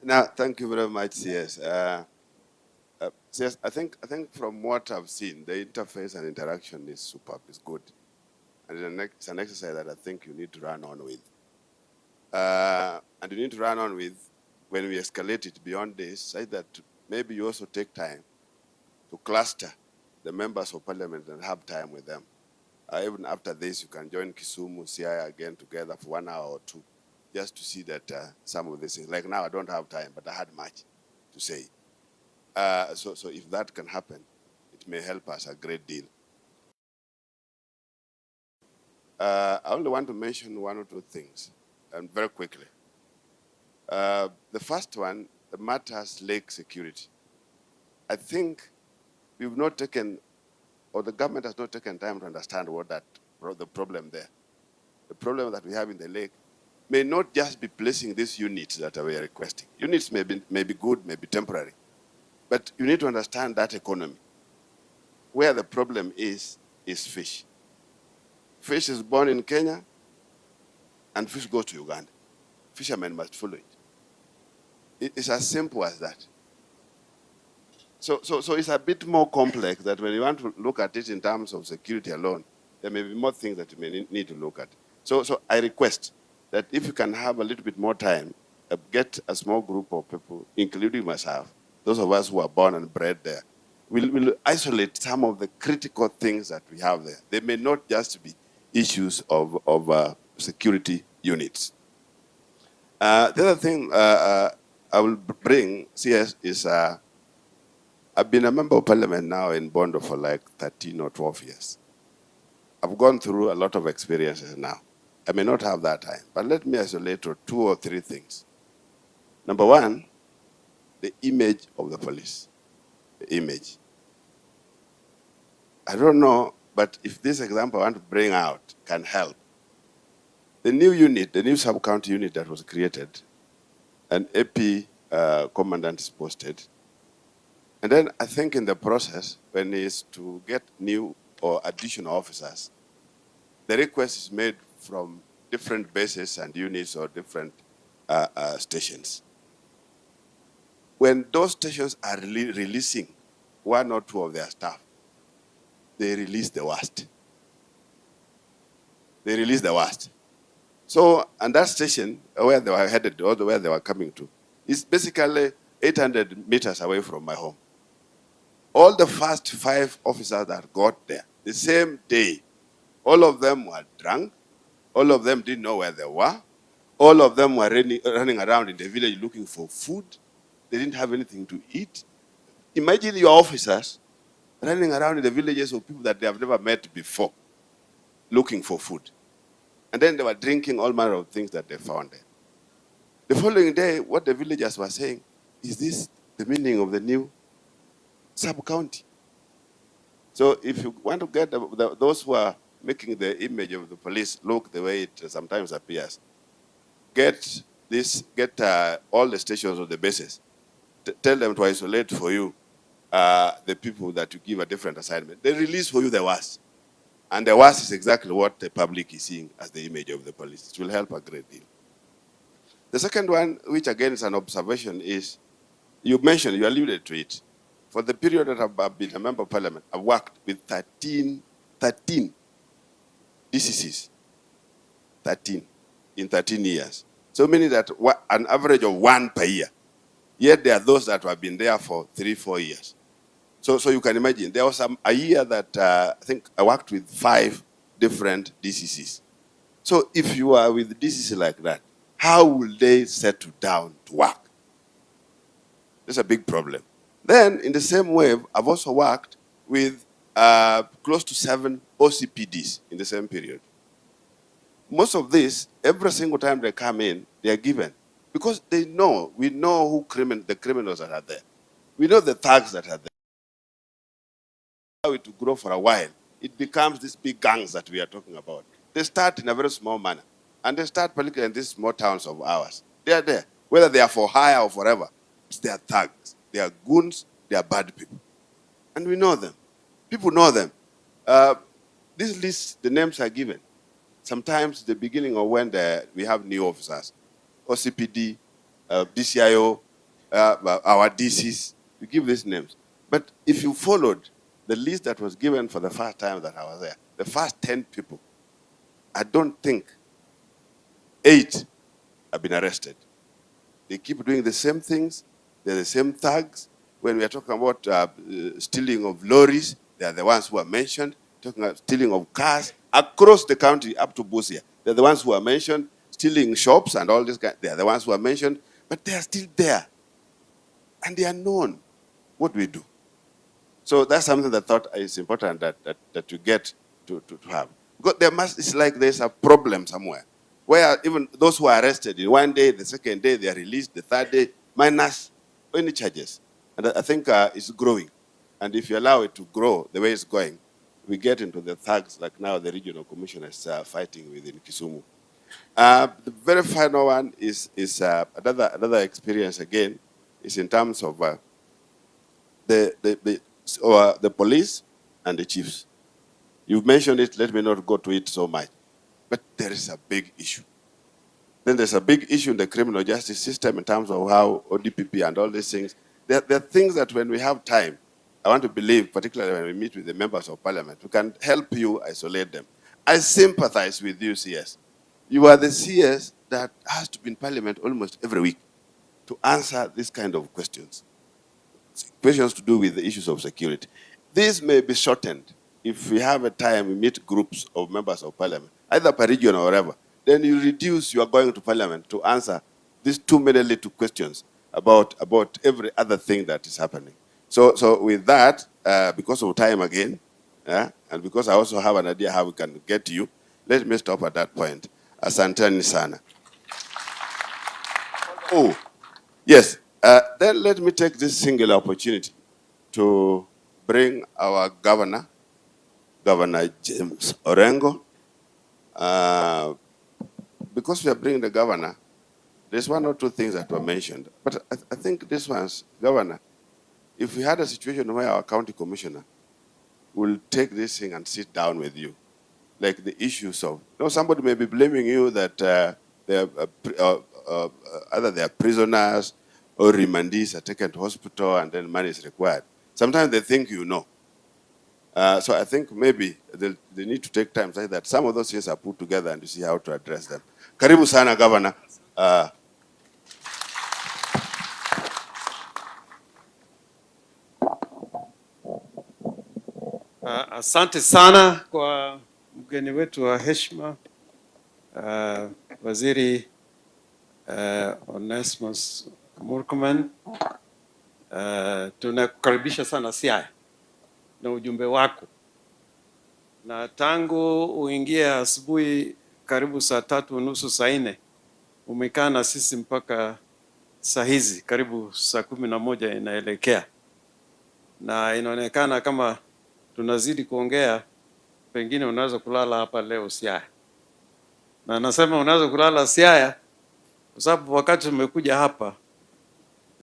Now, thank you very much, CS. CS, I think from what I've seen, the interface and interaction is superb, is good. And it's an exercise that I think you need to run on with. And you need to run on with when we escalate it beyond this, say that maybe you also take time to cluster the members of parliament and have time with them. Even after this, you can join Kisumu, CI again together for 1 hour or two, just to see that some of these things, like now I don't have time, but I had much to say. So if that can happen, it may help us a great deal. I only want to mention one or two things, and very quickly. The first one, the matters lake security. I think we've not taken, or the government has not taken time to understand what the problem there. The problem that we have in the lake may not just be placing these units that we are requesting. Units may be good, may be temporary, but you need to understand that economy. Where the problem is fish. Fish is born in Kenya, and fish goes to Uganda. Fishermen must follow it. It's as simple as that. So it's a bit more complex that when you want to look at it in terms of security alone, there may be more things that you may need to look at. So I request that if you can have a little bit more time, get a small group of people, including myself, those of us who are born and bred there, we'll isolate some of the critical things that we have there. They may not just be issues of security units. The other thing I will bring, CS, is I've been a member of parliament now in Bondo for like 13 or 12 years. I've gone through a lot of experiences now. I may not have that time, but let me isolate two or three things. Number one, the image of the police. The image. I don't know, but if this example I want to bring out can help. The new unit, the new sub-county unit that was created, an AP commandant is posted. And then I think in the process, when it's to get new or additional officers, the request is made from different bases and units or different stations. When those stations are releasing one or two of their staff, they release the worst. They release the worst. So, and that station, where they were headed, or where they were coming to, is basically 800 meters away from my home. All the first 5 officers that got there, the same day, all of them were drunk, all of them didn't know where they were, all of them were running around in the village looking for food, they didn't have anything to eat. Imagine your officers running around in the villages of people that they have never met before, looking for food. And then they were drinking all manner of things that they found there. The following day, what the villagers were saying, is this the meaning of the new sub-county? So if you want to get those who are making the image of the police look the way it sometimes appears, get all the stations or the bases, tell them to isolate for you the people that you give a different assignment. They release for you the worst. And the worst is exactly what the public is seeing as the image of the police. It will help a great deal. The second one, which again is an observation, is you alluded to it. For the period that I've been a member of parliament, I've worked with 13 DCCs. 13 in 13 years. So meaning that an average of 1 per year. Yet there are those that have been there for 3-4 years. So you can imagine, there was a year that I think I worked with 5 different DCCs. So if you are with DCC like that, how will they settle down to work? That's a big problem. Then, in the same way, I've also worked with close to 7 OCPDs in the same period. Most of this, every single time they come in, they are given. Because we know who the criminals that are there. We know the thugs that are there. Allow it to grow for a while, it becomes these big gangs that we are talking about. They start in a very small manner. And they start particularly in these small towns of ours. They are there. Whether they are for hire or forever, they are thugs. They are goons. They are bad people. And we know them. People know them. This list, the names are given. Sometimes the beginning of when we have new officers, OCPD, DCIO, our DCs. You give these names. But if you followed the list that was given for the first time that I was there, the first 10 people, I don't think 8 have been arrested. They keep doing the same things. They're the same thugs. When we are talking about stealing of lorries, they are the ones who are mentioned. Talking about stealing of cars across the country up to Busia, they're the ones who are mentioned. Stealing shops and all this, they are the ones who are mentioned. But they are still there. And they are known. What do we do? So that's something that I thought is important that you get to have. Because it's like there's a problem somewhere, where even those who are arrested in one day, the second day, they are released, the third day, minus any charges. And I think it's growing. And if you allow it to grow the way it's going, we get into the thugs like now the regional commissioners are fighting within Kisumu. The very final one is another experience again, is in terms of the police and the chiefs. You've mentioned it, let me not go to it so much. But there is a big issue. Then there's a big issue in the criminal justice system in terms of how ODPP and all these things. There are things that when we have time, I want to believe, particularly when we meet with the members of parliament, we can help you isolate them. I sympathize with you, CS. You are the CS that has to be in parliament almost every week to answer this kind of questions. Questions to do with the issues of security. This may be shortened if we have a time, we meet groups of members of parliament, either per region or whatever. Then you reduce your going to parliament to answer these 2 many little questions about every other thing that is happening. So with that, because of time again, and because I also have an idea how we can get to you, let me stop at that point. Asanteni sana. Oh, yes. Then let me take this singular opportunity to bring our governor, Governor James Orengo. Because we are bringing the governor, there's 1 or 2 things that were mentioned. But I think this one's, Governor, if we had a situation where our county commissioner will take this thing and sit down with you, like the issues of, somebody may be blaming you that either they are prisoners or remandees are taken to hospital and then money is required. Sometimes they think you know. So I think maybe they need to take time so that some of those things are put together and you see how to address them. Karibu sana, Governor. Asante sana kwa mgeni wetu wa heshima, Waziri Onesmus Murkomen. Tunakukaribisha sana Siaya na ujumbe wako. Na tangu uingie asubuhi karibu saa 3:30 saa 4, umekaa na sisi mpaka saa hizi karibu saa 11 inaelekea. Na inaonekana kama tunazidi kuongea, pengine unaweza kulala hapa leo Siaya. Na nasema unaweza kulala Siaya kwa sababu wakati umekuja hapa